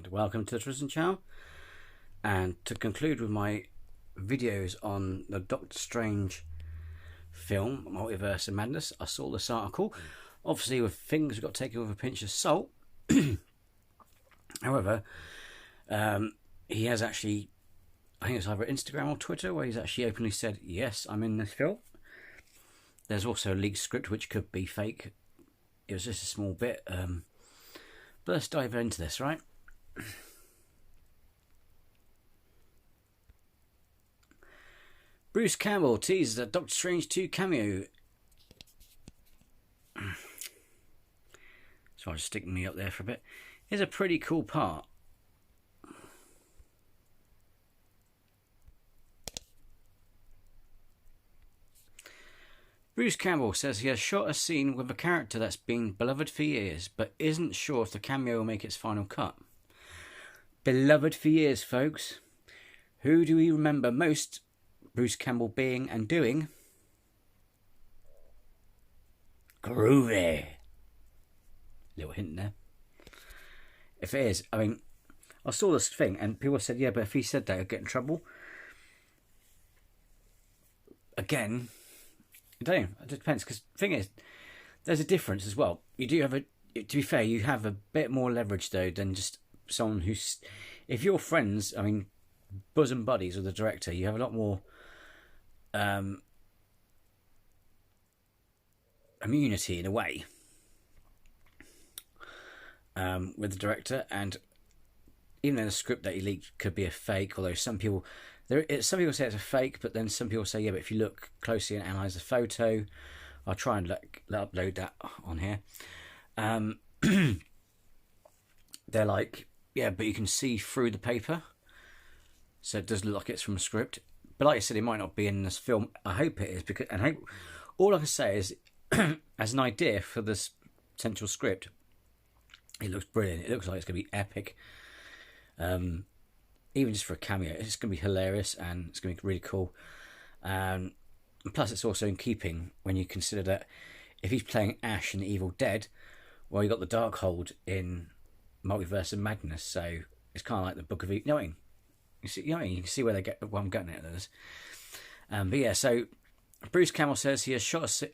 and welcome to the Tristan channel. And to conclude with my videos on the Doctor Strange film Multiverse of Madness, I saw this article, obviously with things we've got to take it with a pinch of salt. However, he has actually, I think it's either Instagram or Twitter, where he's actually openly said, yes, I'm in this film. There's also a leaked script which could be fake. It was just a small bit. But let's dive into this, right? Bruce Campbell teases a Doctor Strange 2 cameo. So I'll just stick me up there for a bit. Here's a pretty cool part. Bruce Campbell says he has shot a scene with a character that's been beloved for years, but isn't sure if the cameo will make its final cut. Beloved for years, folks. Who do we remember most Bruce Campbell being and doing? Groovy. Little hint there. If it is, I mean, I saw this thing and people said, yeah, but if he said that, he'd get in trouble. Again, I don't know, it depends, because the thing is, there's a difference as well. You do have to be fair, you have a bit more leverage though than just someone who's, if you're friends, I mean, bosom buddies with the director, you have a lot more immunity in a way with the director. And even though the script that he leaked could be a fake, although some people say it's a fake, but then some people say, yeah, but if you look closely and analyse the photo, I'll try and upload that on here. They're like, yeah, but you can see through the paper, so it does look like it's from a script. But like I said, it might not be in this film. I hope it is, because all I can say is, as an idea for this potential script, it looks brilliant. It looks like it's going to be epic. Even just for a cameo, it's going to be hilarious and it's going to be really cool. And plus, it's also in keeping when you consider that if he's playing Ash in Evil Dead, well, you got the Darkhold in Multiverse of Madness, so it's kind of like the Book of Evil. You know what I mean? You can see where they get what I'm getting at this. But yeah, so Bruce Campbell says he has shot for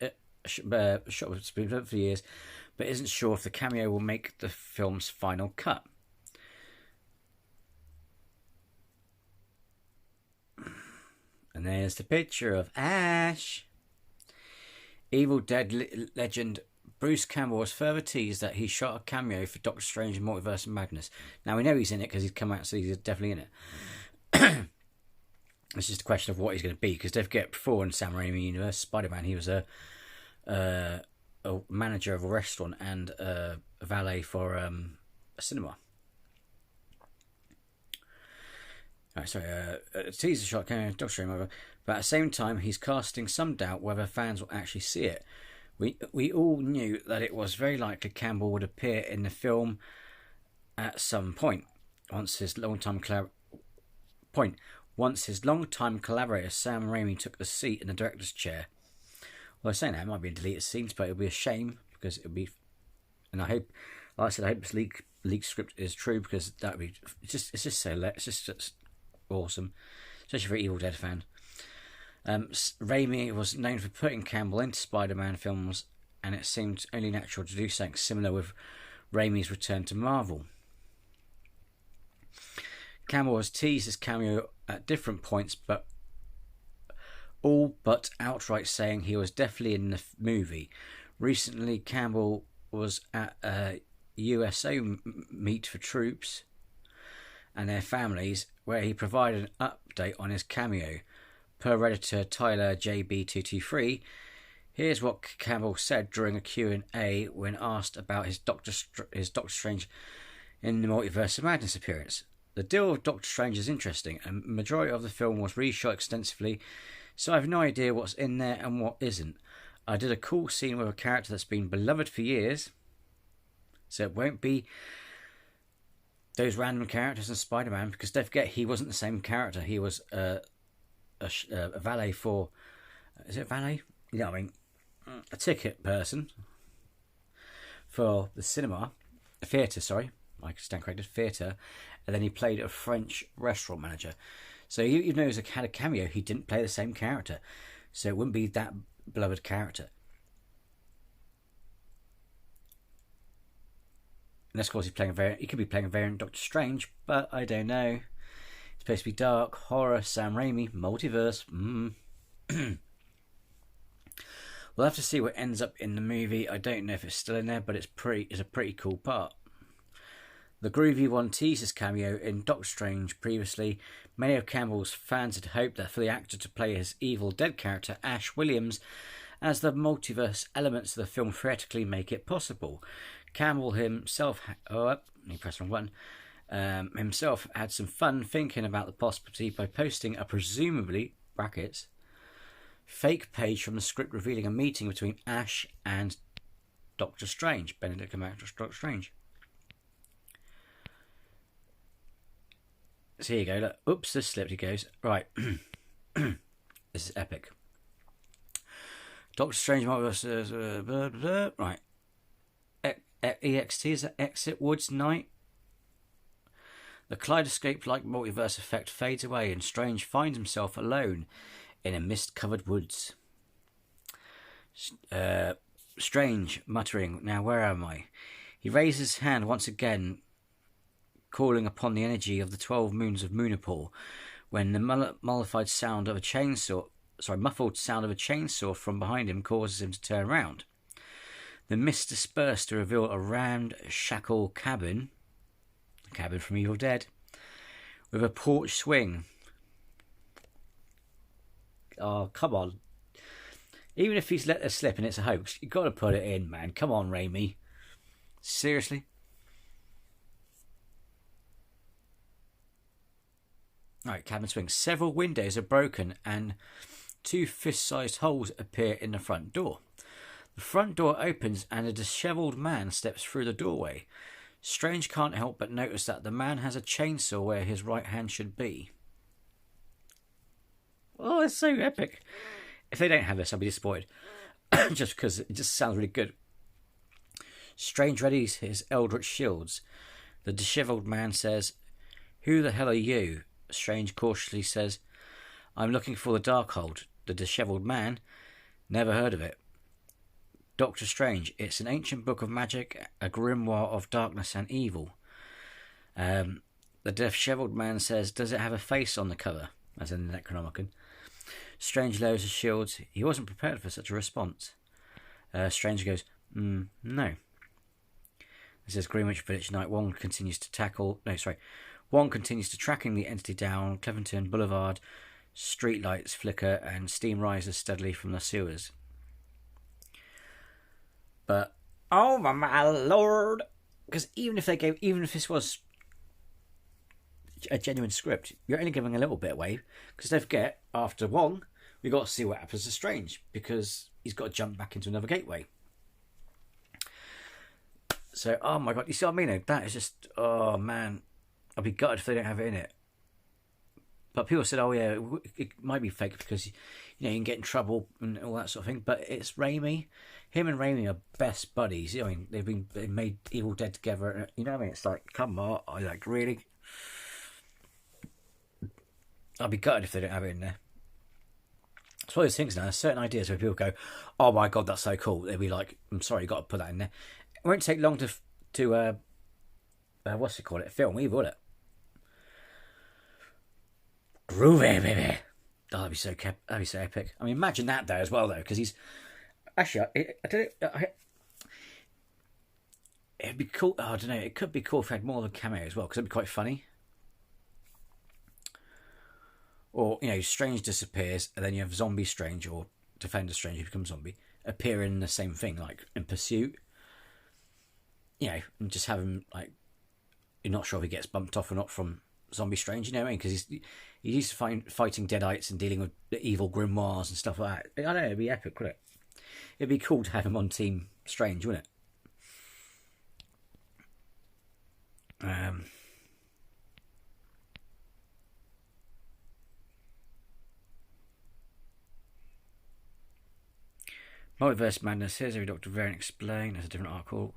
years, but isn't sure if the cameo will make the film's final cut. And there's the picture of Ash. Evil Dead legend Bruce Campbell has further teased that he shot a cameo for Doctor Strange in Multiverse of Madness. Now, we know he's in it because he's come out, so he's definitely in it. It's just a question of what he's going to be, because don't forget, before in Sam Raimi universe, Spider-Man, he was a manager of a restaurant and a valet for a cinema. A teaser shot came in Doctor Strange, but at the same time, he's casting some doubt whether fans will actually see it. We all knew that it was very likely Campbell would appear in the film at some point, once his long-time collaborator Sam Raimi took the seat in the director's chair. Well, I was saying that it might be in deleted scenes, but it'll be a shame, because it'll be, and I hope, like I said, I hope this leaked script is true, because that would be it's just awesome, especially for an Evil Dead fan. Raimi was known for putting Campbell into Spider-Man films, and it seemed only natural to do something similar with Raimi's return to Marvel. Campbell has teased his cameo at different points, but all but outright saying he was definitely in the movie. Recently, Campbell was at a USO meet for troops and their families, where he provided an update on his cameo. Per Redditor Tyler JB223, here's what Campbell said during a Q&A when asked about his Doctor Strange in the Multiverse of Madness appearance. The deal with Doctor Strange is interesting, and the majority of the film was reshot extensively, so I have no idea what's in there and what isn't. I did a cool scene with a character that's been beloved for years, so it won't be those random characters in Spider-Man, because don't forget, he wasn't the same character. He was a valet for, is it valet? You know what I mean? A ticket person for the cinema, a theatre, sorry. like stand corrected, theatre, and then he played a French restaurant manager. So even though he had a cameo, he didn't play the same character. So it wouldn't be that beloved character. Unless, of course, he could be playing a variant Doctor Strange, but I don't know. It's supposed to be dark, horror, Sam Raimi, multiverse. We'll have to see what ends up in the movie. I don't know if it's still in there, but it's a pretty cool part. The groovy one teased his cameo in Doctor Strange previously. Many of Campbell's fans had hoped that for the actor to play his Evil Dead character, Ash Williams, as the multiverse elements of the film theoretically make it possible. Campbell himself, himself had some fun thinking about the possibility by posting a presumably, brackets, fake page from the script revealing a meeting between Ash and Doctor Strange, Benedict Cumberbatch, Doctor Strange. So here you go. Look. Oops, this slipped. He goes, right. This is epic. Doctor Strange multiverse. Right. EXT, is that Exit Woods Night? The kaleidoscope-like multiverse effect fades away and Strange finds himself alone in a mist-covered woods. Strange, muttering, now where am I? He raises his hand once again, calling upon the energy of the 12 moons of Moonipur, when the muffled sound of a chainsaw from behind him causes him to turn around. The mist dispersed to reveal a ramshackle cabin, the cabin from Evil Dead, with a porch swing. Oh, come on. Even if he's let us slip and it's a hoax, you've got to put it in, man. Come on, Raimi. Seriously? Right, cabin swing. Several windows are broken and 2 fist-sized holes appear in the front door. The front door opens and a dishevelled man steps through the doorway. Strange can't help but notice that the man has a chainsaw where his right hand should be. Oh, it's so epic. If they don't have this, I'll be disappointed. Just because it just sounds really good. Strange readies his eldritch shields. The dishevelled man says, "Who the hell are you?" Strange cautiously says, "I'm looking for the Darkhold." The dishevelled man, "Never heard of it." Doctor Strange, it's an ancient book of magic, a grimoire of darkness and evil. The dishevelled man says, "Does it have a face on the cover?" As in the Necronomicon. Strange lowers his shields. He wasn't prepared for such a response. Strange goes, no. This is Greenwich Village night. One continues to tracking the entity down Cleventon Boulevard. Street lights flicker and steam rises steadily from the sewers. But, oh my lord! Because even if this was a genuine script, you're only giving a little bit away. Because don't forget, after Wong, we got to see what happens to Strange, because he's got to jump back into another gateway. So, oh my god, you see what I mean? That is just, oh man, I'd be gutted if they don't have it in it. But people said, oh yeah, it might be fake because, you know, you can get in trouble and all that sort of thing. But it's Raimi. Him and Raimi are best buddies. You know, I mean, they made Evil Dead together. You know what I mean? It's like, come on, really? I'd be gutted if they don't have it in there. It's one of those things now. There's certain ideas where people go, oh my god, that's so cool. They'll be like, I'm sorry, you got to put that in there. It won't take long to what's it called? Film either, will it? Groovy, baby. Oh, that'd be so epic. I mean, imagine that though as well, though, because he's actually. It'd be cool. Oh, I don't know. It could be cool if he had more of a cameo as well, because it'd be quite funny. Or, you know, Strange disappears, and then you have Zombie Strange or Defender Strange, who becomes zombie, appear in the same thing, like in Pursuit. You know, and just have him, like, you're not sure if he gets bumped off or not from Zombie Strange, you know what I mean? Because he's used to fighting Deadites and dealing with the evil grimoires and stuff like that. I don't know, it'd be epic, wouldn't it? It'd be cool to have him on Team Strange, wouldn't it? Multiverse Madness. Here's every Doctor Variant explained. That's a different article.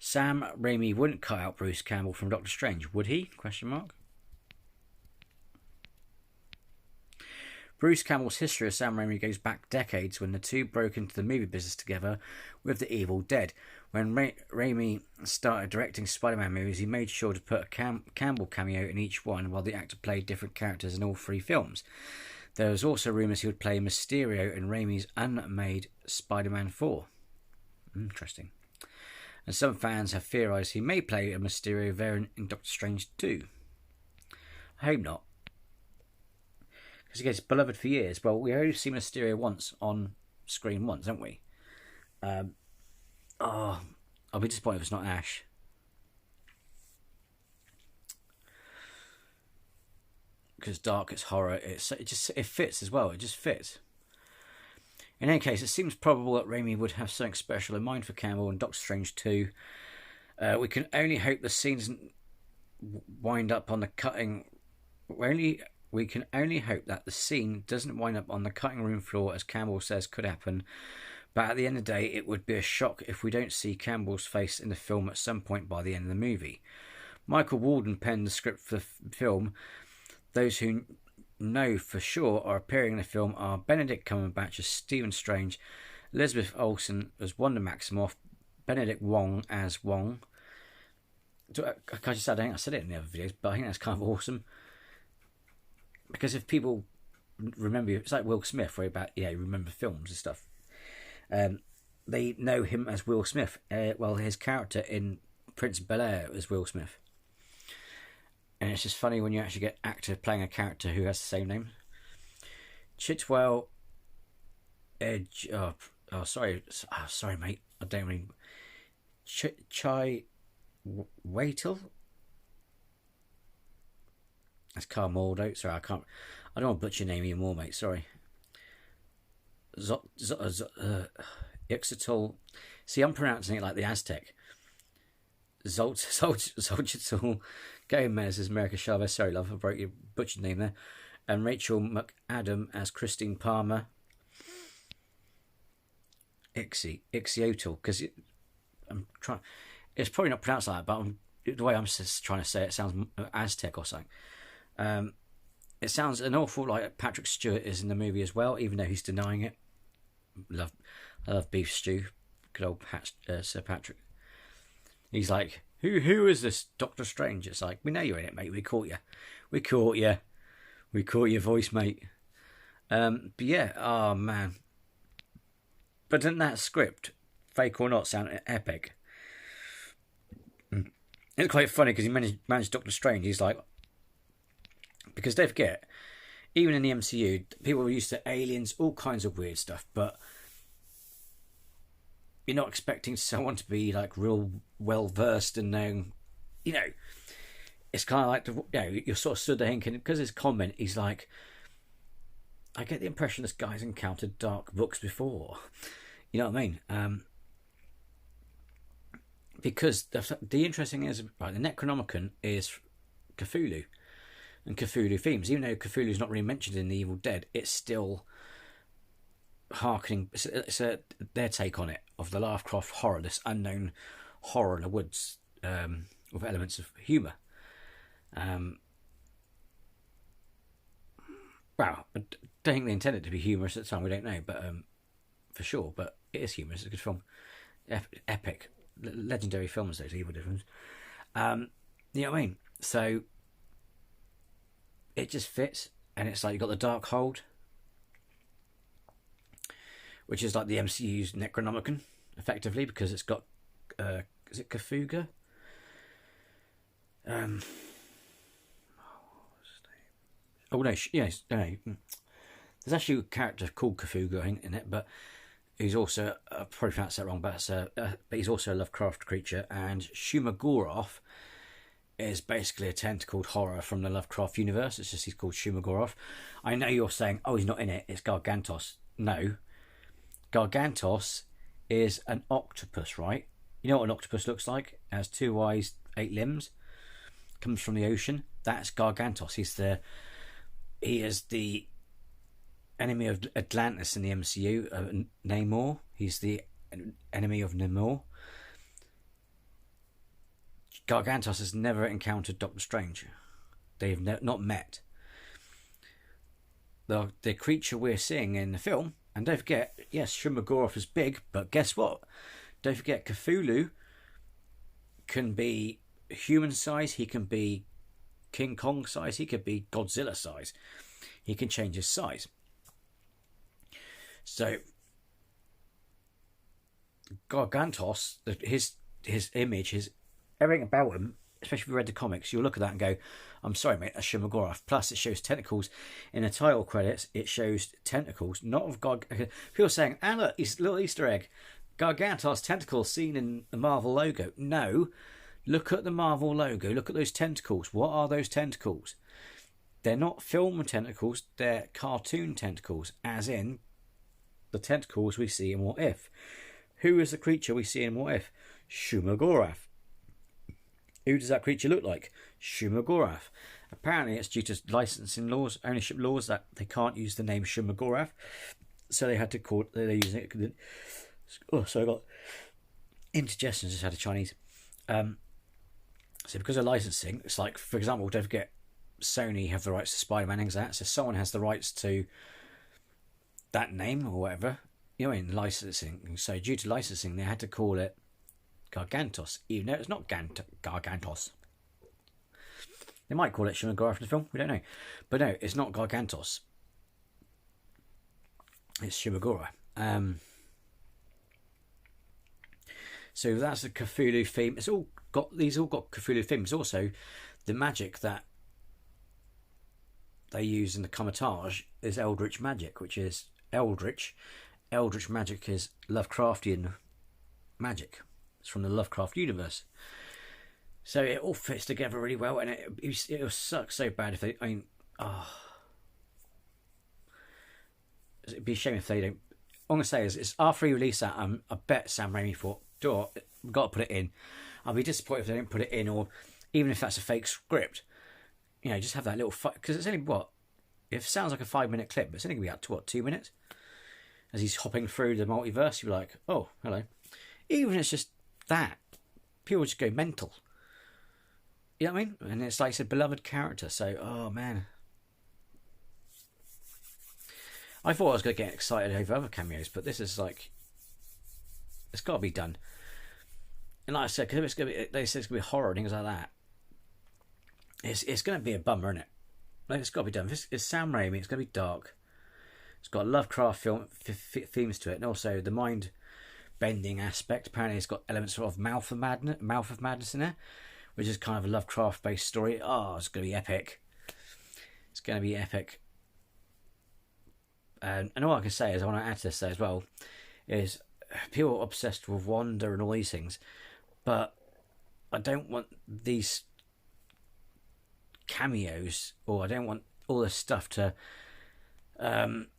Sam Raimi wouldn't cut out Bruce Campbell from Doctor Strange, would he? Question mark. Bruce Campbell's history of Sam Raimi goes back decades when the two broke into the movie business together with The Evil Dead. When Raimi started directing Spider-Man movies, he made sure to put a Campbell cameo in each one while the actor played different characters in all three films. There was also rumours he would play Mysterio in Raimi's unmade Spider-Man 4. Interesting. And some fans have theorised he may play a Mysterio variant in Doctor Strange 2. I hope not. Because he gets beloved for years. Well, we only seen Mysterio once on screen once, haven't we? I'll be disappointed if it's not Ash. Because dark, it's horror. It fits as well. It just fits. In any case, it seems probable that Raimi would have something special in mind for Campbell in Doctor Strange 2. We can only hope the scenes wind up on the cutting. We can only hope that the scene doesn't wind up on the cutting room floor, as Campbell says could happen. But at the end of the day, it would be a shock if we don't see Campbell's face in the film at some point by the end of the movie. Michael Walden penned the script for the film. Those who know for sure are appearing in the film are Benedict Cumberbatch as Stephen Strange, Elizabeth Olsen as Wanda Maximoff, Benedict Wong as Wong. I think I said it in the other videos, but I think that's kind of awesome. Because if people remember, it's like Will Smith, where remember films and stuff. They know him as Will Smith. His character in Prince of Bel-Air is Will Smith. And it's just funny when you actually get actor playing a character who has the same name. Chitwell Edge. Sorry, mate. I don't mean. Chai Waitel. That's Carmoldo. Sorry, I don't want to butcher your name anymore, mate. Sorry. Ixotal. See, I'm pronouncing it like the Aztec. Zolchital Gomez as America Chavez. Sorry, love, I broke your butchered name there. And Rachel McAdam as Christine Palmer. Ixiotal, because I'm trying. It's probably not pronounced like that, but the way I'm just trying to say it sounds Aztec or something. It sounds an awful like Patrick Stewart is in the movie as well, even though he's denying it. I love beef stew. Good old Sir Patrick. He's like, who is this Doctor Strange? It's like, we know you're in it, mate. We caught you. We caught your voice, mate. But yeah, oh man. But doesn't that script, fake or not, sound epic? It's quite funny because he managed Doctor Strange. He's like, because don't forget, even in the MCU, people were used to aliens, all kinds of weird stuff, but you're not expecting someone to be like real well versed and knowing, it's kind of like, you're sort of stood there thinking, because his comment, he's like, I get the impression this guy's encountered dark books before. You know what I mean? Because the interesting thing is, right, the Necronomicon is Cthulhu and Cthulhu themes. Even though Cthulhu's not really mentioned in The Evil Dead, it's still harkening. It's their take on it of the Lovecraft horror, this unknown horror in the woods, with elements of humour. Well, I don't think they intended it to be humorous at the time. We don't know, but for sure. But it is humorous. It's a good film, epic, legendary films. Those Evil Dead films. You know what I mean? So it just fits, and it's like you got the Darkhold, which is like the MCU's Necronomicon, effectively, because it's got is it Cthulhu? There's actually a character called Cthulhu in it, but he's also probably pronounced that wrong, but he's also a Lovecraft creature. And Shumagoroth is basically a tentacled horror from the Lovecraft universe. It's just he's called Shumagoroth. I know you're saying, oh, he's not in it. It's Gargantos. No, Gargantos is an octopus, right? You know what an octopus looks like? It has 2 eyes, 8 limbs. Comes from the ocean. That's Gargantos. He is the enemy of Atlantis in the MCU. Namor. He's the enemy of Namor. Gargantos has never encountered Doctor Strange. They've not met. The creature we're seeing in the film, and don't forget, yes, Shumagoroth is big, but guess what? Don't forget, Cthulhu can be human size, he can be King Kong size, he could be Godzilla size. He can change his size. So Gargantos, his image, his everything about him, especially if you read the comics, you'll look at that and go, I'm sorry, mate, that's Shumagoroth. Plus, it shows tentacles. In the title credits, it shows tentacles, not of God. People are saying, and look, little Easter egg. Gargantos tentacles seen in the Marvel logo. No, look at the Marvel logo. Look at those tentacles. What are those tentacles? They're not film tentacles. They're cartoon tentacles, as in the tentacles we see in What If. Who is the creature we see in What If? Shumagoroth. Who does that creature look like? Shumagoroth. Apparently, it's due to licensing laws, ownership laws, that they can't use the name Shumagoroth, so they had to call it. They're using it. Oh, so I got indigestion. Just had a Chinese. So because of licensing, it's like, for example, don't forget, Sony have the rights to Spider-Man and things like that. So someone has the rights to that name or whatever. You know, in licensing. So due to licensing, they had to call it Gargantos, even though it's not Gargantos. They might call it Shumagoroth in the film, we don't know. But no, it's not Gargantos. It's Shumagoroth. So that's the Cthulhu theme. These all got Cthulhu themes. Also, the magic that they use in the Comitage is Eldritch magic, which is Eldritch. Eldritch magic is Lovecraftian magic. It's from the Lovecraft universe. So it all fits together really well, and it will suck so bad if they. I mean, it'd be a shame if they don't. All I'm gonna say is, it's after he released that, I bet Sam Raimi thought, we've got to put it in. I'll be disappointed if they don't put it in, or even if that's a fake script. You know, just have that little because it's only what. If it sounds like a 5-minute clip, but it's only gonna be up to 2 minutes. As he's hopping through the multiverse, you're like, oh, hello. Even if it's just that, people just go mental. You know what I mean? And it's like a beloved character. So, oh man, I thought I was going to get excited over other cameos, but this is like, it's got to be done. And like I said, because they said it's going to be horror and things like that. It's going to be a bummer, isn't it? Like, it's got to be done. It's Sam Raimi. It's going to be dark. It's got Lovecraft film themes to it, and also the mind bending aspect. Apparently, it's got elements of Mouth of Madness in there, which is kind of a Lovecraft based story. Oh, it's going to be epic. It's going to be epic. And all I can say is, I want to add to this as well, is people are obsessed with Wanda and all these things, but I don't want these cameos, or I don't want all this stuff to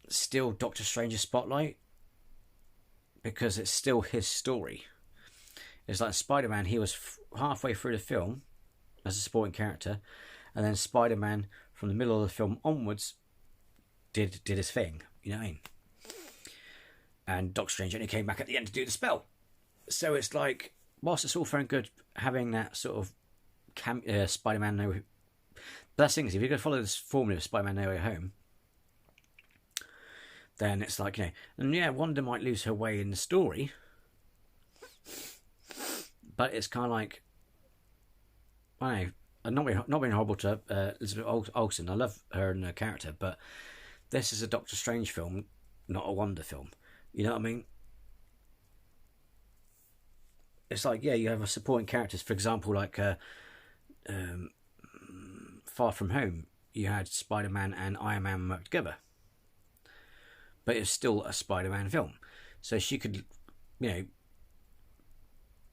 steal Doctor Strange's spotlight, because it's still his story. It's like Spider-Man, he was halfway through the film as a supporting character, and then Spider-Man from the middle of the film onwards did his thing, you know what I mean? And Doctor Strange only came back at the end to do the spell. So it's like, whilst it's all fair and good having that sort of Spider-Man No... The best thing is, if you're going to follow this formula of Spider-Man No Way Home, then it's like, you know, and yeah, Wanda might lose her way in the story, but it's kind of like, I don't know, not being horrible to Elizabeth Olsen. I love her and her character, but this is a Doctor Strange film, not a Wanda film. You know what I mean? It's like, yeah, you have a supporting characters. For example, like Far From Home, you had Spider-Man and Iron Man work together, but it's still a Spider-Man film. So she could, you know,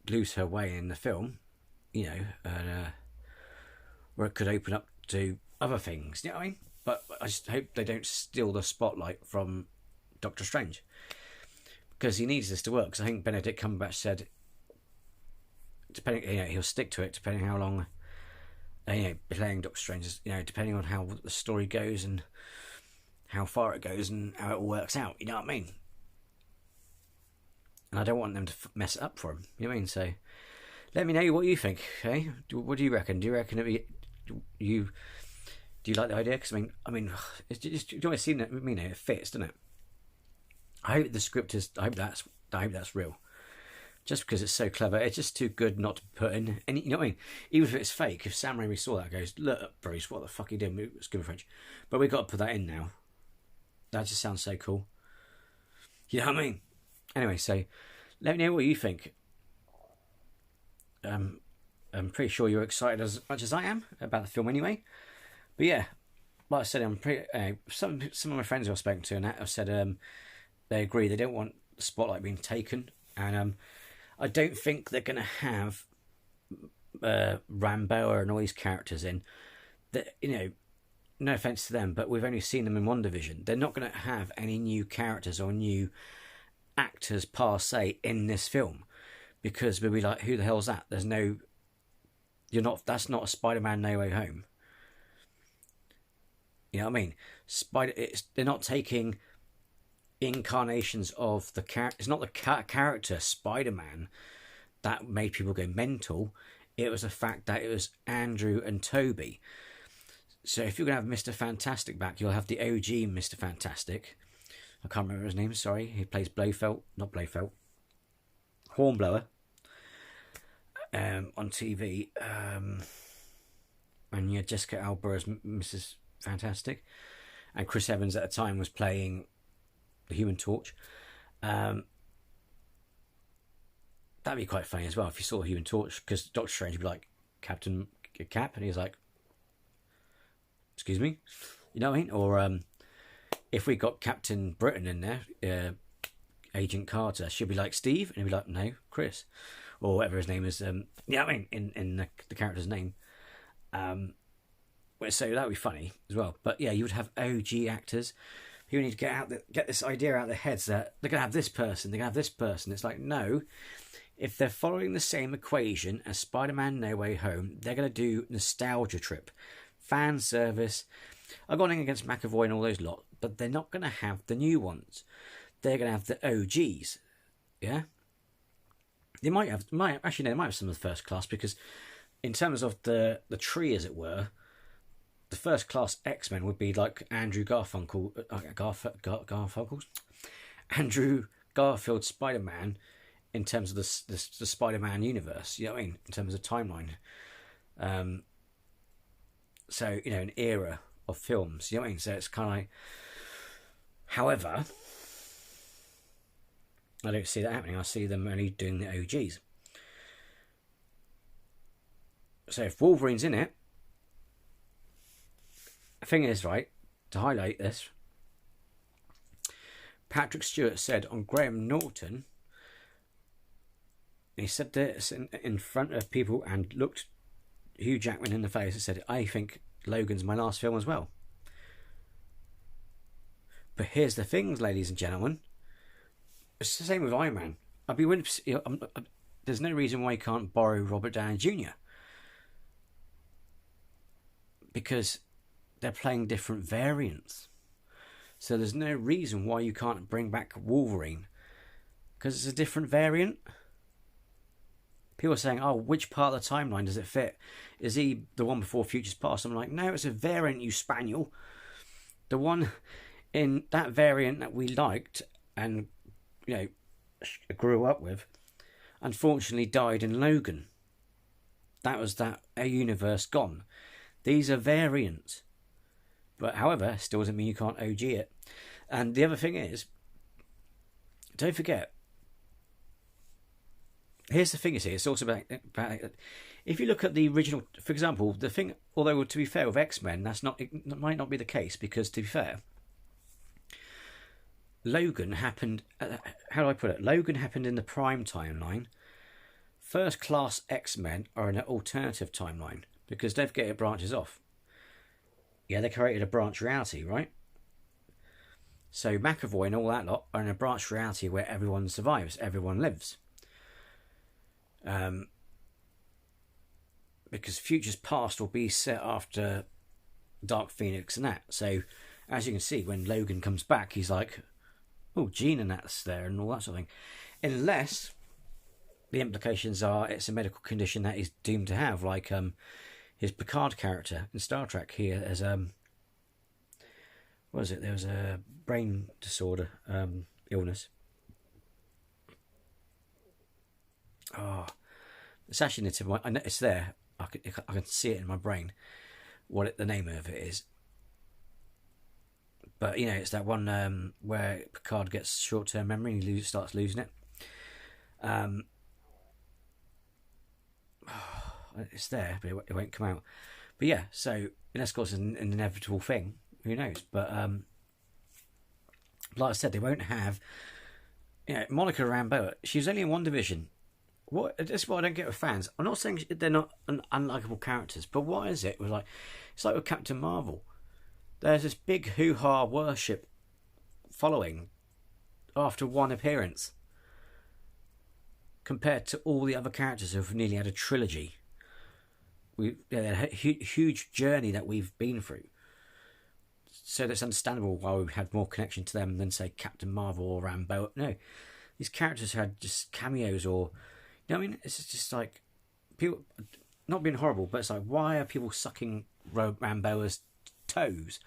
lose her way in the film, you know, where it could open up to other things. You know what I mean? But I just hope they don't steal the spotlight from Doctor Strange, because he needs this to work. Because I think Benedict Cumberbatch said, depending, you know, he'll stick to it depending how long, you know, playing Doctor Strange is, you know, depending on how the story goes and how far it goes and how it all works out. You know what I mean? And I don't want them to mess it up for him. You know what I mean? So Let me know what you think. Okay, what do you reckon? Do you reckon you do you like the idea? Because it's just, do you want to see that? It fits, doesn't it? I hope the script is. I hope that's real. Just because it's so clever, it's just too good not to put in. And you know what I mean? Even if it's fake, if Sam Raimi saw that, goes, "Look, Bruce, what the fuck are you doing?" It's good French, but we got to put that in now. That just sounds so cool. You know what I mean? Anyway, so let me know what you think. I'm pretty sure you're excited as much as I am about the film, anyway. But yeah, like I said, I'm pretty. Some of my friends who I've spoken to and that have said they agree. They don't want the spotlight being taken, and I don't think they're going to have Rambo and all these characters in. That, no offense to them, but we've only seen them in WandaVision. They're not going to have any new characters or new actors per se in this film, because we'll be like, who the hell's that? There's no. That's not a Spider-Man No Way Home. You know what I mean? They're not taking incarnations of the character. It's not the character Spider-Man that made people go mental. It was the fact that it was Andrew and Toby. So if you're going to have Mr. Fantastic back, you'll have the OG Mr. Fantastic. I can't remember his name, sorry. He plays Hornblower on TV. And you had Jessica Alba as Mrs. Fantastic. And Chris Evans at the time was playing the Human Torch. That'd be quite funny as well if you saw the Human Torch, because Doctor Strange would be like, Captain Cap, and he's like, excuse me? You know what I mean? Or if we got Captain Britain in there, Agent Carter, she'd be like, Steve? And he'd be like, no, Chris. Or whatever his name is. Yeah, I mean, in the character's name. So that would be funny as well. But yeah, you would have OG actors who need to get this idea out of their heads that they're going to have this person, they're going to have this person. It's like, no. If they're following the same equation as Spider-Man No Way Home, they're going to do nostalgia trip. Fan service. I've gone in against McAvoy and all those lot, but they're not going to have the new ones. They're going to have the OGs. Yeah? They might have some of the first class, because in terms of the tree, as it were, the first class X-Men would be like Andrew Garfunkel, Andrew Garfield Spider-Man, in terms of the Spider-Man universe. You know what I mean? In terms of timeline. So, an era of films. You know what I mean? So it's kind of like... However, I don't see that happening. I see them only doing the OGs. So if Wolverine's in it, the thing is, right, to highlight this, Patrick Stewart said on Graham Norton, he said this in front of people and looked Hugh Jackman in the face and said, I think Logan's my last film as well. But here's the thing, ladies and gentlemen. It's the same with Iron Man. I'd be willing to, there's no reason why you can't borrow Robert Downey Jr. Because they're playing different variants. So there's no reason why you can't bring back Wolverine. Because it's a different variant. People are saying, oh, which part of the timeline does it fit? Is he the one before Futures Past? I'm like, no, it's a variant, you spaniel. The one in that variant that we liked and, grew up with, unfortunately died in Logan. That was a universe gone. These are variants. But however, still doesn't mean you can't OG it. And the other thing is, don't forget, here's the thing, you see, it's also about if you look at the original, for example, the thing, although to be fair with X-Men, that might not be the case, because to be fair, Logan happened, how do I put it? Logan happened in the prime timeline. First class X-Men are in an alternative timeline, because don't forget it branches off. Yeah, they created a branch reality, right? So McAvoy and all that lot are in a branch reality where everyone survives, everyone lives. Because Futures Past will be set after Dark Phoenix and that. So, as you can see, when Logan comes back, he's like, oh, Jean and that's there and all that sort of thing. Unless the implications are it's a medical condition that he's doomed to have, like his Picard character in Star Trek here as what was it? There was a brain disorder, illness. Oh, it's actually in the tip of my. It's there. I can see it in my brain. The name of it is. But you know, it's that one where Picard gets short-term memory and he starts losing it. It's there, but it won't come out. But yeah, so and of course, an inevitable thing. Who knows? But like I said, they won't have. You know, Monica Rambeau. She was only in one division. That's what I don't get with fans. I'm not saying they're not unlikable characters, but what is it? It's like with Captain Marvel. There's this big hoo-ha worship following after one appearance, compared to all the other characters who've nearly had a trilogy. They had a huge journey that we've been through. So that's understandable why we had more connection to them than, say, Captain Marvel or Rambeau. No, these characters had just cameos or... You know what I mean? It's just like... people not being horrible, but it's like, why are people sucking Rambeau's toes?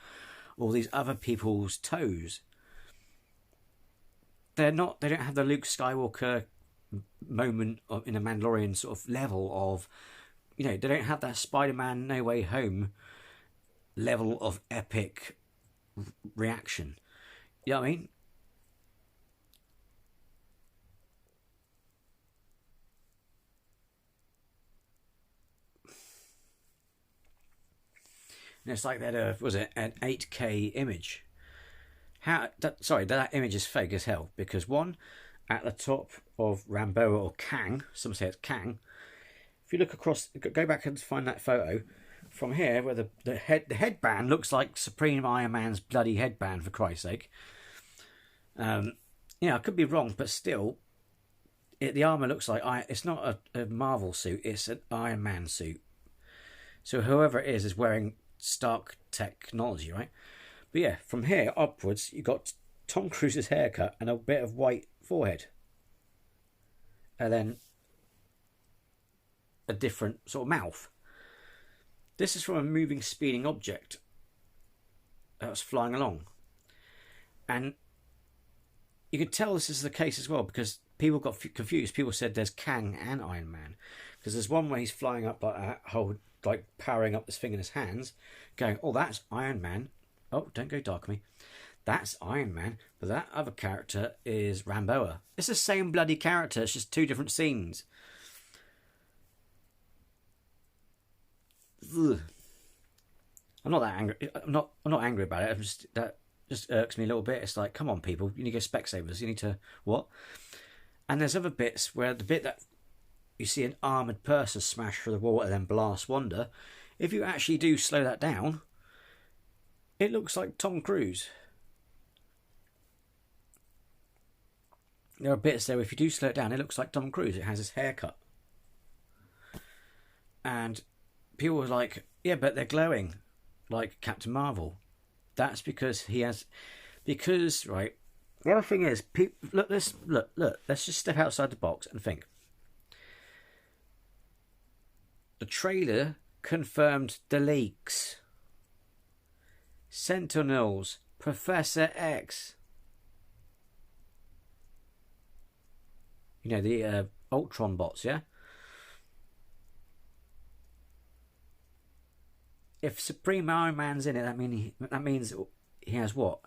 Or these other people's toes? They don't have the Luke Skywalker moment in a Mandalorian sort of level of... You know, they don't have that Spider-Man No Way Home level of epic reaction. You know what I mean? And it's like that. Was it an 8K image? That image is fake as hell, because one, at the top of Rambeau or Kang, some say it's Kang. If you look across, go back and find that photo. From here, where the headband looks like Supreme Iron Man's bloody headband, for Christ's sake. I could be wrong, but still, the armour looks like... It's not a Marvel suit, it's an Iron Man suit. So whoever it is wearing Stark technology, right? But yeah, from here upwards, you got Tom Cruise's haircut and a bit of white forehead. And then a different sort of mouth. This is from a moving, speeding object that was flying along. And you could tell this is the case as well, because people got confused. People said there's Kang and Iron Man. Because there's one where he's flying up like that, like powering up this thing in his hands, going, oh, that's Iron Man. Oh, don't go dark on me. That's Iron Man. But that other character is Rambeau. It's the same bloody character. It's just two different scenes. Ugh. I'm not that angry. I'm not angry about it. That just irks me a little bit. It's like, come on, people, you need to go Specsavers. You need to what? And there's other bits where the bit that you see an armoured person smash through the wall and then blast Wanda. If you actually do slow that down, it looks like Tom Cruise. There are bits there, if you do slow it down, it looks like Tom Cruise. It has his haircut. And people were like, yeah, but they're glowing like Captain Marvel. That's because he has... Because, right, the other thing is, look, let's just step outside the box and think. The trailer confirmed the leaks. Sentinels, Professor X. You know, the Ultron bots, yeah? If Supreme Iron Man's in it, that means he has what?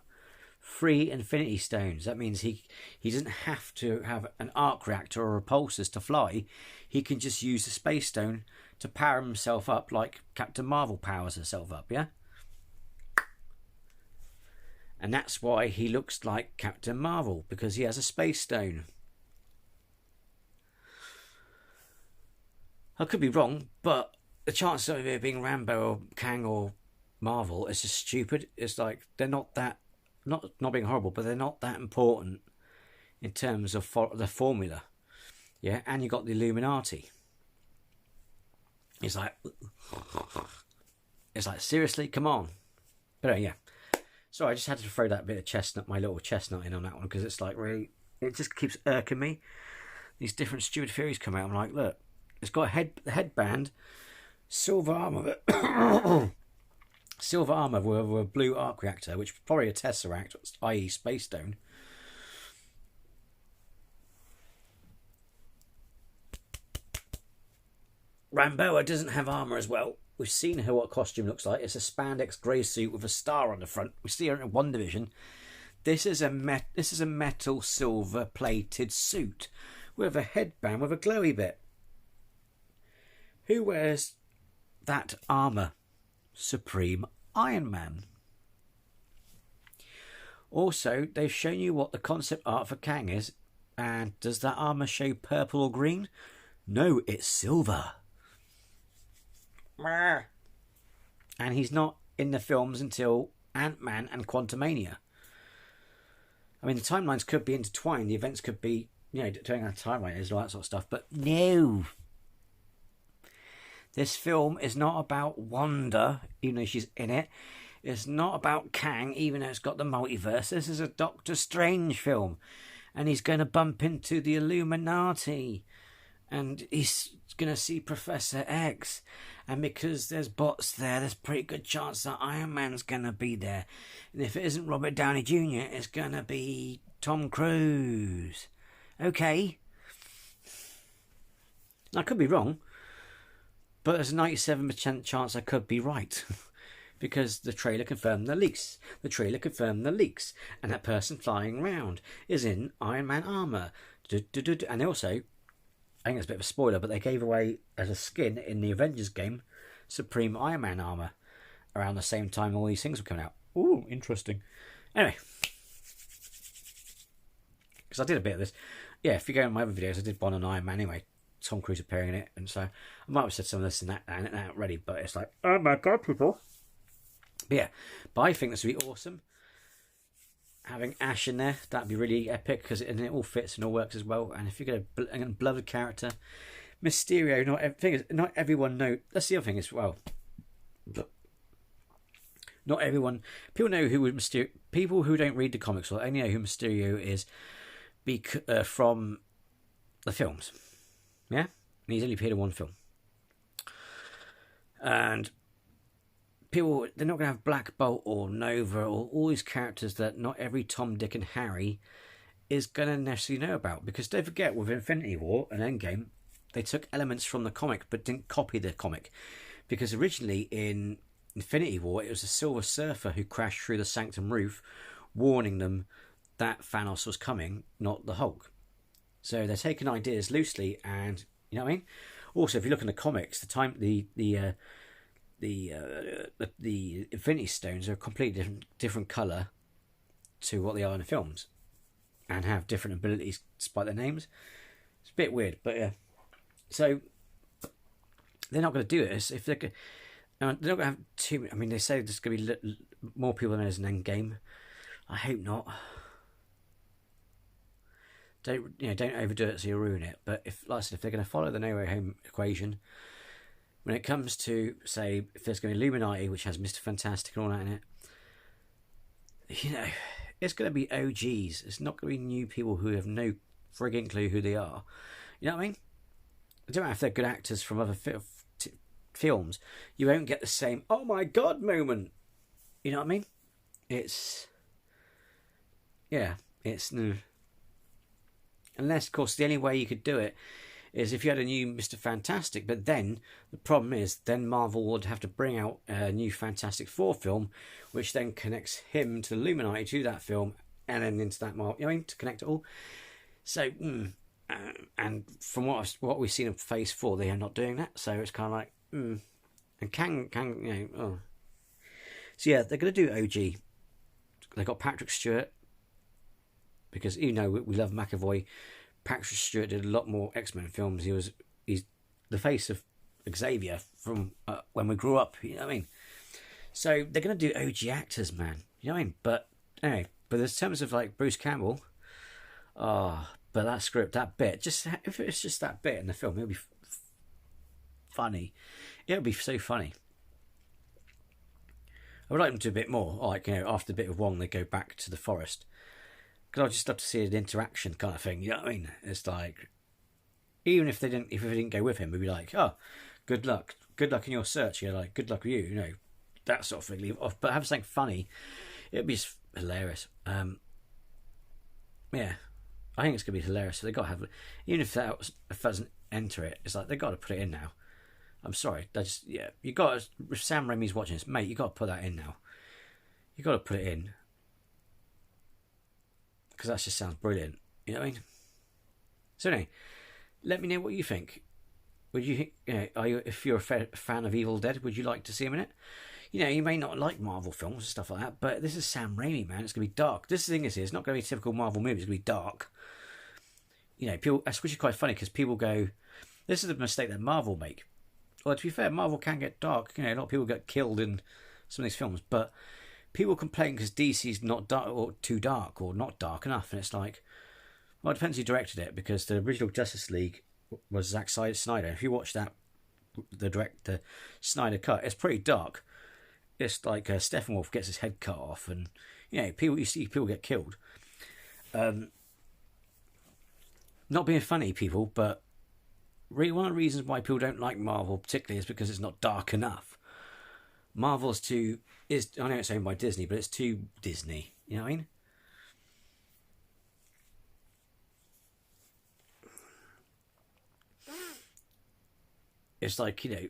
3 Infinity Stones. That means he doesn't have to have an arc reactor or repulsors to fly. He can just use the Space Stone to power himself up like Captain Marvel powers herself up, yeah? And that's why he looks like Captain Marvel, because he has a Space Stone. I could be wrong, but the chances of it being Rambeau or Kang or Marvel is just stupid. It's like they're not that, not being horrible, but they're not that important in terms of the formula. Yeah, and you got the Illuminati. It's like seriously, come on. But yeah, sorry, I just had to throw that bit of my little chestnut in on that one, because it's like really, it just keeps irking me these different stupid theories come out. I'm like, look, it's got a headband, silver armor, silver armor with a blue arc reactor, which is probably a tesseract, i.e., space stone. Ramboa doesn't have armor as well. We've seen her what costume looks like. It's a spandex grey suit with a star on the front. We see her in one division. This is a metal silver plated suit with a headband with a glowy bit. Who wears that armor? Supreme Iron Man. Also, they've shown you what the concept art for Kang is, and does that armor show purple or green? No, it's silver. And he's not in the films until Ant-Man and Quantumania. I mean, the timelines could be intertwined. The events could be, doing a timeline and all that sort of stuff. But no. This film is not about Wanda, even though she's in it. It's not about Kang, even though it's got the multiverse. This is a Doctor Strange film. And he's going to bump into the Illuminati. And he's going to see Professor X. And because there's bots there, there's a pretty good chance that Iron Man's going to be there. And if it isn't Robert Downey Jr., it's going to be Tom Cruise. Okay. I could be wrong. But there's a 97% chance I could be right. Because the trailer confirmed the leaks. And that person flying around is in Iron Man armour. And also, I think it's a bit of a spoiler, but they gave away as a skin in the Avengers game Supreme Iron Man armour around the same time all these things were coming out. Ooh, interesting. Anyway, because I did a bit of this. Yeah, if you go on my other videos, I did one on Iron Man anyway. Tom Cruise appearing in it, and so I might have said some of this and that already, but it's like, oh my god, people. But yeah, but I think this would be awesome. Having Ash in there, that'd be really epic because it all fits and all works as well. And if you get a beloved character, Mysterio, not everyone knows. That's the other thing as well. Not everyone, people know who Mysterio. People who don't read the comics will only know who Mysterio is from the films. Yeah, and he's only appeared in one film. And people, they're not going to have Black Bolt or Nova or all these characters that not every Tom, Dick and Harry is going to necessarily know about. Because don't forget, with Infinity War and Endgame, they took elements from the comic but didn't copy the comic. Because originally in Infinity War, it was a Silver Surfer who crashed through the Sanctum roof, warning them that Thanos was coming, not the Hulk. So they're taking ideas loosely, and you know what I mean. Also, if you look in the comics, the Infinity Stones are a completely different colour to what they are in the films, and have different abilities despite their names. It's a bit weird, but yeah. So they're not going to do this if they're not going to have too. I mean, they say there's going to be more people than there's an Endgame. I hope not. Don't overdo it so you ruin it. But if they're going to follow the No Way Home equation, when it comes to, say, if there's going to be Illuminati, which has Mr. Fantastic and all that in it, it's going to be OGs. It's not going to be new people who have no frigging clue who they are. You know what I mean? It don't matter if they're good actors from other films. You won't get the same, oh my god moment. You know what I mean? It's no. Unless, of course, the only way you could do it is if you had a new Mr. Fantastic. But then, the problem is, then Marvel would have to bring out a new Fantastic Four film, which then connects him to the Illuminati, to that film, and then into that Marvel, to connect it all. So, and from what we've seen in Phase 4, they are not doing that. So it's kind of like, And Kang, oh. So yeah, they're going to do OG. They got Patrick Stewart. Because we love McAvoy, Patrick Stewart did a lot more X-Men films. He's the face of Xavier from when we grew up. You know what I mean? So they're going to do OG actors, man. You know what I mean? But anyway, but in terms of like Bruce Campbell, but that script, that bit, if it's just that bit in the film, it'll be funny. It'll be so funny. I would like them to do a bit more. Like, after the bit of Wong, they go back to the forest. Because I'd just love to see an interaction kind of thing, you know what I mean? It's like, even if they didn't go with him, we'd be like, oh, good luck in your search. You're like, good luck with you, you know, that sort of thing. Leave it off, but have something funny. It'd be just hilarious. Yeah, I think it's gonna be hilarious. So they got to have, even if that doesn't enter it, it's like they got to put it in now. I'm sorry, you got to, if Sam Raimi's watching this, mate, you got to put that in now. You got to put it in because that just sounds brilliant. You know what I mean? So anyway, let me know what you think. Would you know, if you're a fan of Evil Dead, would you like to see him in it? You know, you may not like Marvel films and stuff like that, but this is Sam Raimi, man. It's going to be dark. This thing is, it's not going to be a typical Marvel movie. It's going to be dark. You know, people, which is quite funny because people go, this is the mistake that Marvel make. Well, to be fair, Marvel can get dark. You know, a lot of people get killed in some of these films, but people complain because DC's not dark or too dark or not dark enough, and it's like, well, it depends who directed it, because the original Justice League was Zack Snyder. If you watch that, the Snyder cut, it's pretty dark. It's like Steppenwolf gets his head cut off, and you know, you see people get killed. Not being funny, people, but really one of the reasons why people don't like Marvel particularly is because it's not dark enough. Marvel's too I know it's owned by Disney, but it's too Disney. You know what I mean? It's like, you know,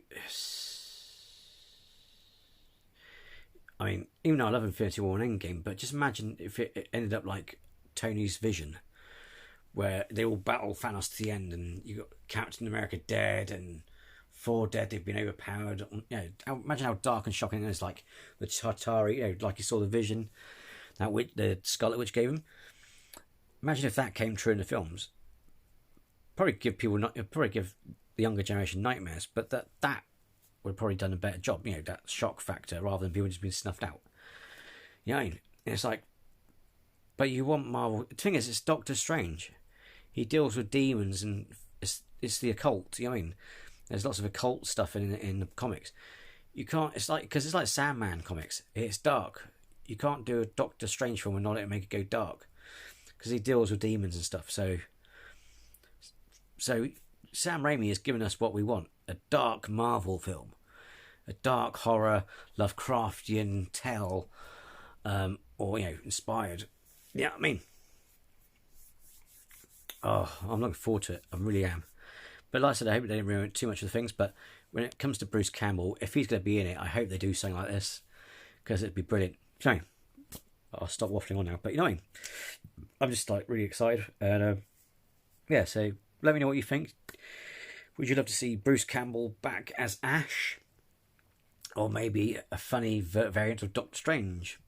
I mean, even though I love Infinity War and Endgame, but just imagine if it ended up like Tony's Vision, where they all battle Thanos to the end, and you got Captain America dead and Thor dead. They've been overpowered. You know, imagine how dark and shocking it is. Like the Chitauri, you know, like you saw the Vision, that witch, the Scarlet Witch gave him. Imagine if that came true in the films. Probably give the younger generation nightmares, but that would have probably done a better job. You know, that shock factor rather than people just being snuffed out. You know what I mean? And it's like, but you want Marvel. The thing is, it's Doctor Strange. He deals with demons and it's the occult. You know what I mean? There's lots of occult stuff in the comics. You can't. It's like, because it's like Sandman comics. It's dark. You can't do a Doctor Strange film and not make it go dark, because he deals with demons and stuff. So Sam Raimi has given us what we want: a dark Marvel film, a dark horror Lovecraftian tale, or, you know, inspired. Yeah, I mean, oh, I'm looking forward to it. I really am. But like I said, I hope they didn't ruin too much of the things. But when it comes to Bruce Campbell, if he's going to be in it, I hope they do something like this, because it'd be brilliant. So I'll stop waffling on now. But you know what I mean? I'm just like really excited, and yeah. So let me know what you think. Would you love to see Bruce Campbell back as Ash, or maybe a funny variant of Doctor Strange,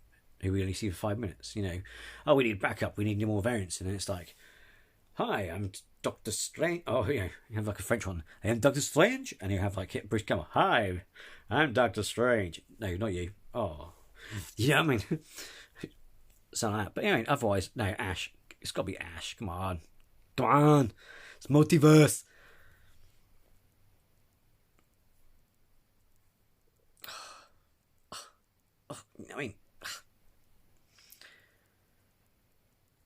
who we only see for 5 minutes? You know, oh, we need backup, we need more variants, and then it's like, hi, I'm Doctor Strange. Oh, yeah, you have like a French one. I am Doctor Strange, and you have like Bruce Campbell. Hi, I'm Doctor Strange. No, not you. Oh, yeah, I mean, something like that. But anyway, otherwise, no, Ash. It's got to be Ash. Come on, it's multiverse. I mean,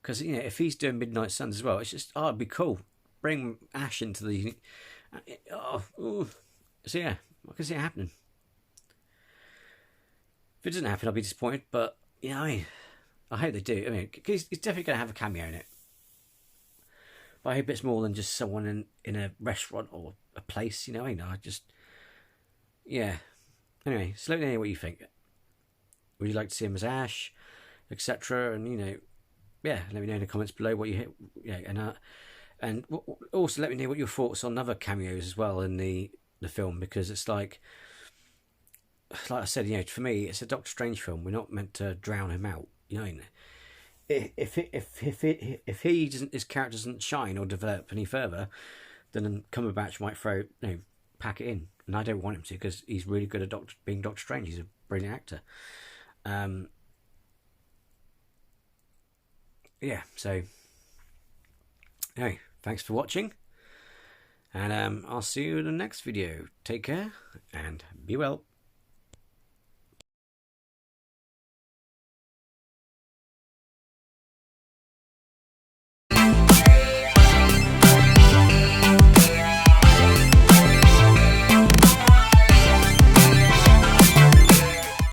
because, you know, if he's doing Midnight Suns as well, it's just, oh, it'd be cool. Bring Ash into the, so yeah, I can see it happening. If it doesn't happen, I'll be disappointed, but, you know, I hope they do. I mean, he's definitely going to have a cameo in it. But I hope it's more than just someone in a restaurant or a place, you know. I just, yeah. Anyway, so let me know what you think. Would you like to see him as Ash, etc.? And, you know, yeah, let me know in the comments below what you hit. Yeah, and also let me know what your thoughts on other cameos as well in the film, because it's like I said, you know, for me, it's a Doctor Strange film. We're not meant to drown him out, you know. If his character doesn't shine or develop any further, then Cumberbatch might pack it in, and I don't want him to, because he's really good at being Doctor Strange. He's a brilliant actor. Yeah, so anyway, thanks for watching, and I'll see you in the next video. Take care and be well.